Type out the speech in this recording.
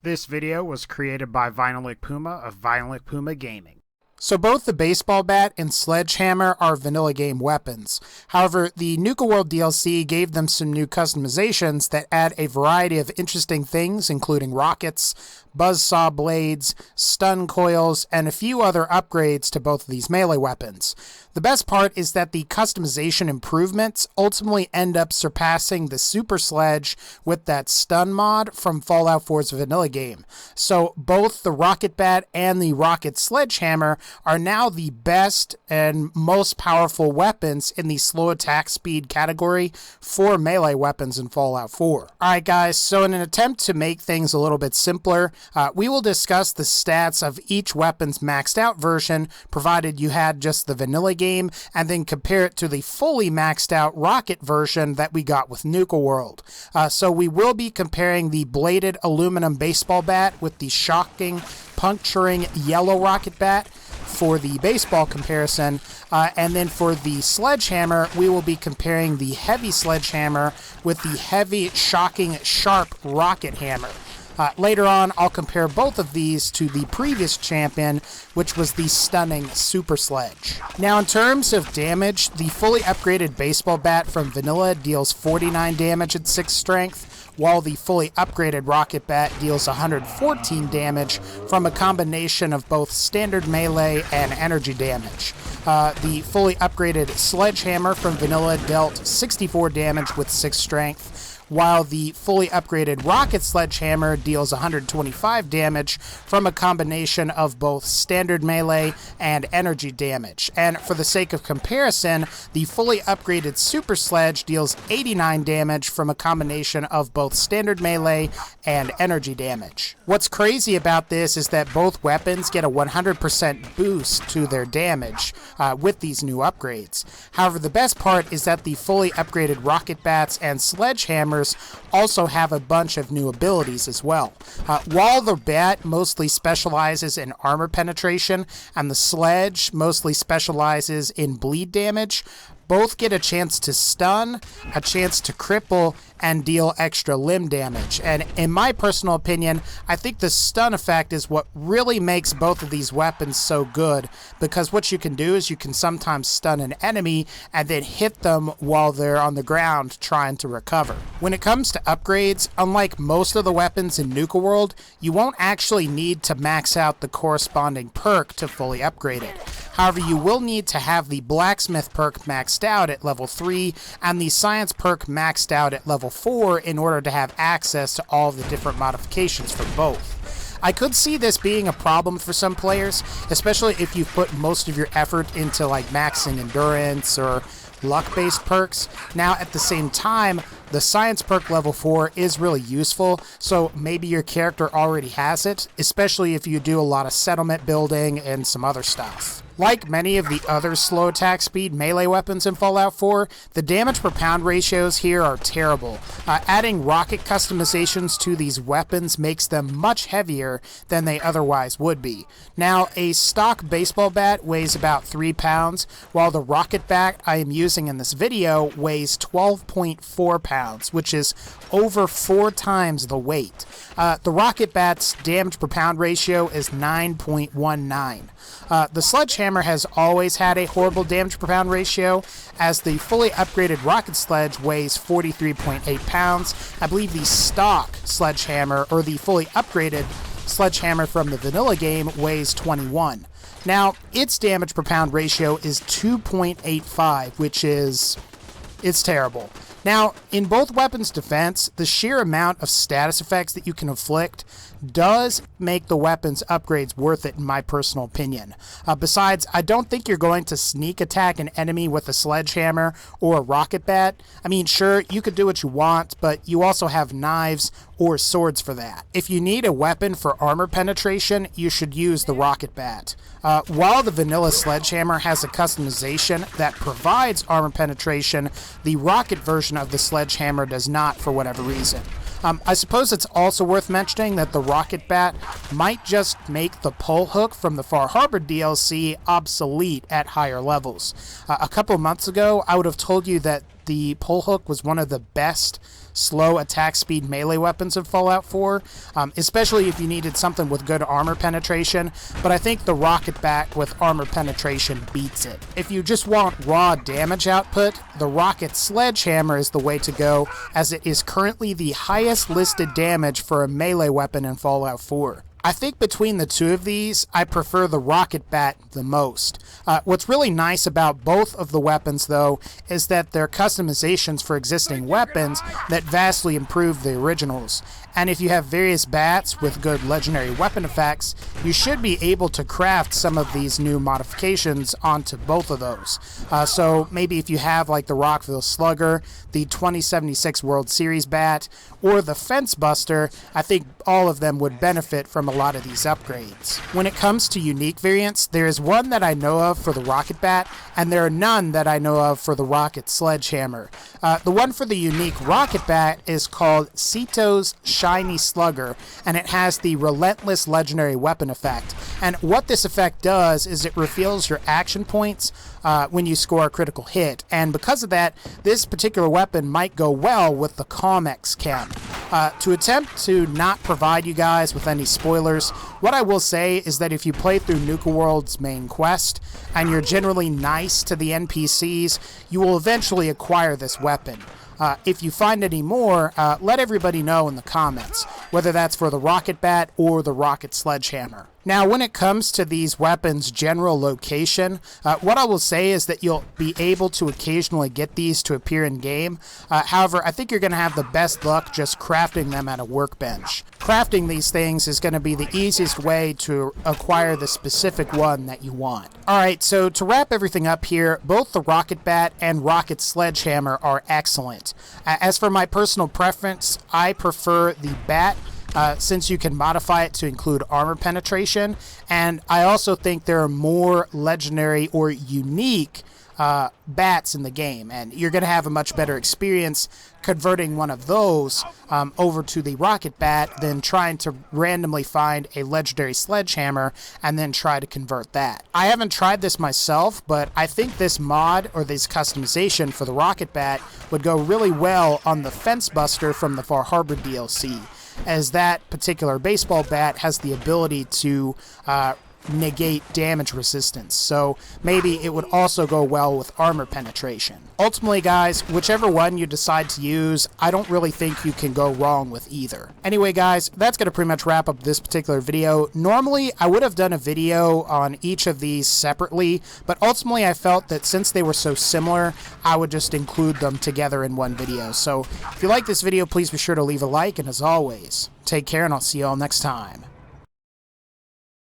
This video was created by VinylicPuma of VinylicPumaGaming. So both the baseball bat and Sledgehammer are vanilla game weapons. However, the Nuka World DLC gave them some new customizations that add a variety of interesting things, including rockets, buzzsaw blades, stun coils, and a few other upgrades to both of these melee weapons. The best part is that the customization improvements ultimately end up surpassing the Super Sledge with that stun mod from Fallout 4's vanilla game. So both the Rocket Bat and the Rocket Sledgehammer are now the best and most powerful weapons in the slow attack speed category for melee weapons in Fallout 4. Alright guys, so in an attempt to make things a little bit simpler, we will discuss the stats of each weapon's maxed out version, provided you had just the vanilla game, and then compare it to the fully maxed out Rocket version that we got with Nuka World. So we will be comparing the bladed aluminum baseball bat with the shocking, puncturing yellow Rocket Bat for the baseball comparison, and then for the Sledgehammer, we will be comparing the heavy Sledgehammer with the heavy, shocking, sharp Rocket Hammer. Later on, I'll compare both of these to the previous champion, which was the stunning Super Sledge. Now, in terms of damage, the fully upgraded baseball bat from Vanilla deals 49 damage at 6 strength, while the fully upgraded Rocket Bat deals 114 damage from a combination of both standard melee and energy damage. The fully upgraded Sledgehammer from Vanilla dealt 64 damage with 6 strength, while the fully upgraded Rocket Sledgehammer deals 125 damage from a combination of both standard melee and energy damage. And for the sake of comparison, the fully upgraded Super Sledge deals 89 damage from a combination of both standard melee and energy damage. What's crazy about this is that both weapons get a 100% boost to their damage with these new upgrades. However, the best part is that the fully upgraded Rocket Bats and Sledgehammers also have a bunch of new abilities as well. While the bat mostly specializes in armor penetration and the Sledge mostly specializes in bleed damage, both get a chance to stun, a chance to cripple, and deal extra limb damage. And in my personal opinion, I think the stun effect is what really makes both of these weapons so good, because what you can do is you can sometimes stun an enemy and then hit them while they're on the ground trying to recover. When it comes to upgrades, unlike most of the weapons in Nuka World, you won't actually need to max out the corresponding perk to fully upgrade it. However, you will need to have the Blacksmith perk maxed out at level 3 and the Science perk maxed out at level 4 in order to have access to all of the different modifications for both. I could see this being a problem for some players, especially if you've put most of your effort into like maxing endurance or luck-based perks. Now, at the same time, the Science perk level 4 is really useful, so maybe your character already has it, especially if you do a lot of settlement building and some other stuff. Like many of the other slow attack speed melee weapons in Fallout 4, the damage per pound ratios here are terrible. Adding rocket customizations to these weapons makes them much heavier than they otherwise would be. Now, a stock baseball bat weighs about 3 pounds, while the Rocket Bat I am using in this video weighs 12.4 pounds, which is over 4 times the weight. The Rocket Bat's damage per pound ratio is 9.19. The Sledgehammer has always had a horrible damage per pound ratio, as the fully upgraded Rocket Sledge weighs 43.8 pounds. I believe the stock Sledgehammer, or the fully upgraded Sledgehammer from the vanilla game, weighs 21. Now, its damage per pound ratio is 2.85, which is... it's terrible. Now, in both weapons' defense, the sheer amount of status effects that you can inflict does make the weapon's upgrades worth it in my personal opinion. Besides, I don't think you're going to sneak attack an enemy with a Sledgehammer or a Rocket Bat. I mean, sure, you could do what you want, but you also have knives or swords for that. If you need a weapon for armor penetration, you should use the Rocket Bat. While the vanilla Sledgehammer has a customization that provides armor penetration, the Rocket version of the Sledgehammer does not for whatever reason. I suppose it's also worth mentioning that the Rocket Bat might just make the pole hook from the Far Harbor DLC obsolete at higher levels. A couple of months ago, I would have told you that the pole hook was one of the best slow attack speed melee weapons of Fallout 4, especially if you needed something with good armor penetration, but I think the Rocket Bat with armor penetration beats it. If you just want raw damage output, the Rocket Sledge Hammer is the way to go, as it is currently the highest listed damage for a melee weapon in Fallout 4. I think between the two of these, I prefer the Rocket Bat the most. What's really nice about both of the weapons, though, is that they're customizations for existing weapons that vastly improve the originals. And if you have various bats with good legendary weapon effects, you should be able to craft some of these new modifications onto both of those. So maybe if you have like the Rockville Slugger, the 2076 World Series bat, or the Fence Buster, I think all of them would benefit from a lot of these upgrades. When it comes to unique variants, there is one that I know of for the Rocket Bat, and there are none that I know of for the Rocket Sledge Hammer. The one for the unique Rocket Bat is called Cito's Shiny Slugger, and it has the Relentless Legendary Weapon effect. And what this effect does is it reveals your action points when you score a critical hit, and because of that, this particular weapon might go well with the Comex chem. To attempt to not provide you guys with any spoilers, what I will say is that if you play through Nuka World's main quest, and you're generally nice to the NPCs, you will eventually acquire this weapon. If you find any more, let everybody know in the comments, whether that's for the Rocket Bat or the Rocket Sledge Hammer. Now, when it comes to these weapons' general location, what I will say is that you'll be able to occasionally get these to appear in game. However, I think you're going to have the best luck just crafting them at a workbench. Crafting these things is going to be the easiest way to acquire the specific one that you want. Alright, so to wrap everything up here, both the Rocket Bat and Rocket Sledge Hammer are excellent. As for my personal preference, I prefer the Bat, since you can modify it to include armor penetration, and I also think there are more legendary or unique bats in the game, and you're going to have a much better experience converting one of those over to the Rocket Bat than trying to randomly find a legendary sledgehammer and then try to convert that. I haven't tried this myself, but I think this mod or this customization for the Rocket Bat would go really well on the Fence Buster from the Far Harbor DLC, as that particular baseball bat has the ability to negate damage resistance, so maybe it would also go well with armor penetration. Ultimately, guys, whichever one you decide to use, I don't really think you can go wrong with either. Anyway, guys, that's going to pretty much wrap up this particular video. Normally, I would have done a video on each of these separately, but ultimately I felt that since they were so similar, I would just include them together in one video. So if you like this video, please be sure to leave a like, and as always, take care, and I'll see you all next time.